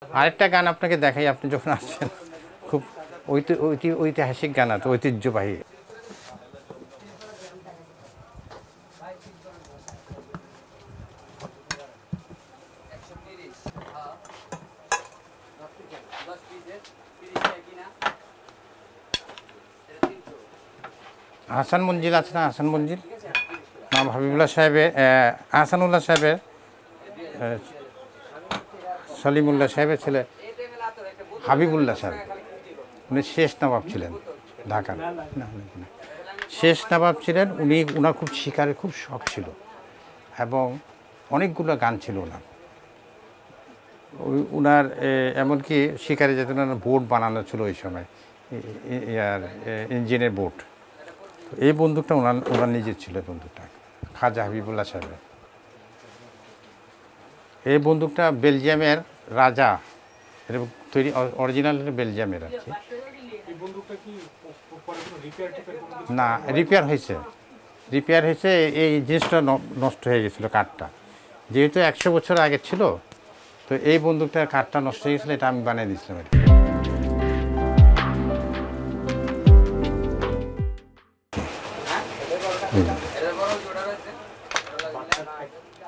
আরেকটা গান আপনাকে দেখাই, আপনি যখন আসছেন, খুব ঐতিহাসিক গান আছে, ঐতিহ্যবাহী। হাসান মঞ্জিল আছে না, হাসান মঞ্জিল না, হাবিবুল্লাহ সাহেবের, আহসানুল্লাহ সাহেবের, সলিমুল্লাহ সাহেবের ছেলে হাবিবুল্লাহ সাহেব, উনি শেষ নবাব ছিলেন ঢাকার। শেষ নবাব ছিলেন উনি। ওনার খুব শিকারের খুব শখ ছিল এবং অনেকগুলো গান ছিল ওনার। ওনার এমনকি শিকারে যেতে ওনার বোট বানানো ছিল ওই সময়, ইঞ্জিনের বোট। এই বন্দুকটা ওনার নিজের ছিল বন্দুকটা, খাজা হাবিবুল্লাহ সাহেবের। এই বন্দুকটা বেলজিয়ামের রাজা তৈরি, অরিজিনাল বেলজিয়ামের আর কি। না, রিপেয়ার হয়েছে। এই জিনিসটা নষ্ট হয়ে গেছিলো, কাঠটা যেহেতু 100 বছর আগে ছিল, তো এই বন্দুকটার কাঠটা নষ্ট হয়ে গেছিলো, এটা আমি বানিয়ে দিয়েছিলাম।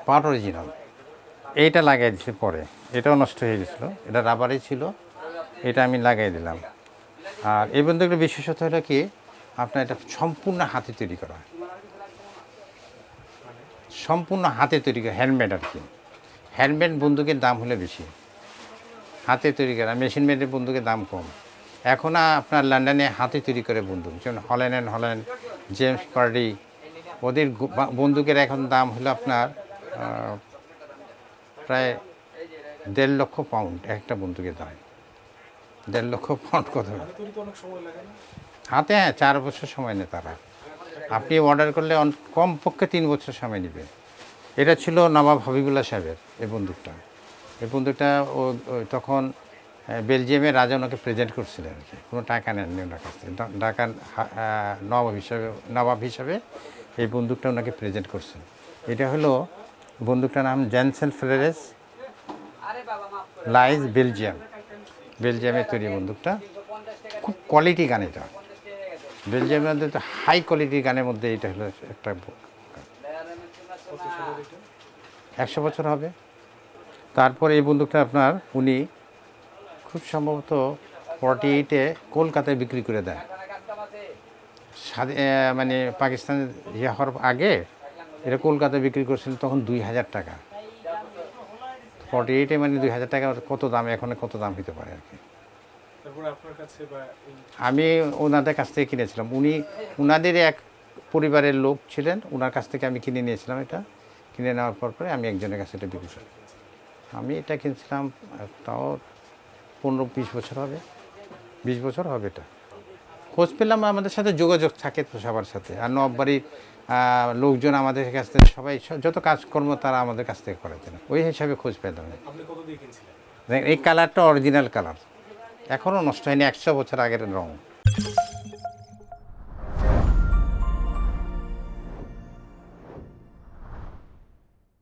Part original. এইটা লাগাই দিয়েছি পরে, এটাও নষ্ট হয়ে গেছিলো, এটা রাবারই ছিল, এটা আমি লাগাই দিলাম। আর এই বন্দুকটার বিশেষত হলো কি, আপনার এটা সম্পূর্ণ হাতে তৈরি করা, হ্যান্ডমেড আর কি। হ্যান্ডমেড বন্দুকের দাম হলে বেশি, হাতে তৈরি করা। মেশিন মেডের বন্দুকের দাম কম। এখন আপনার লন্ডনে হাতে তৈরি করে বন্দুক, যেমন হল্যান্ড, জেমস পার্ডি, ওদের বন্দুকের এখন দাম হলো আপনার প্রায় 1.5 লক্ষ পাউন্ড একটা বন্দুকের দাম। 1.5 লক্ষ পাউন্ড কত হাতে? হ্যাঁ, 4 বছর সময় নেয় তারা। আপনি অর্ডার করলে কমপক্ষে 3 বছর সময় নেবে। এটা ছিল নবাব হাবিবুল্লাহ সাহেবের এই বন্দুকটা। ও তখন বেলজিয়ামের রাজা ওনাকে প্রেজেন্ট করছিলেন আর কি, কোনো টাকা নেননি ওনার কাছ থেকে। ঢাকার নবাব হিসাবে এই বন্দুকটা ওনাকে প্রেজেন্ট করছেন। এটা হলো বন্দুকটার নাম জেনসেন ফ্রেরেস লাইজ, বেলজিয়ামের তৈরি বন্দুকটা। খুব কোয়ালিটি গান এটা, বেলজিয়ামের মধ্যে তো হাই কোয়ালিটির গানের মধ্যে এটা হলো একটা। 100 বছর হবে। তারপর এই বন্দুকটা আপনার উনি খুব সম্ভবত 48-এ কলকাতায় বিক্রি করে দেন। মানে পাকিস্তান হওয়ার আগে এটা কলকাতায় বিক্রি করছিল, তখন 2000 টাকা। 48-এ মানে 2000 টাকা কত দাম, এখন কত দাম হতে পারে আর কি। আমি ওনাদের কাছ থেকে কিনেছিলাম। ওনাদের এক পরিবারের লোক ছিলেন, ওনার কাছ থেকে আমি কিনে নিয়েছিলাম। এটা কিনে নেওয়ার পরে আমি একজনের কাছে এটা বিক্রি করি। আমি এটা কিনছিলাম, তাও 15-20 বছর হবে, 20 বছর হবে। এটা খোঁজ পেলাম, আমাদের সাথে যোগাযোগ থাকে তো সবার সাথে। আর নববাড়ির লোকজন আমাদের কাছ থেকে সবাই, যত কাজকর্ম তারা আমাদের কাছ থেকে করাতেন, ওই হিসাবে খোঁজ পেলাম। এই কালারটা অরিজিনাল কালার, এখনও নষ্ট হয়নি, 100 বছর আগের রং।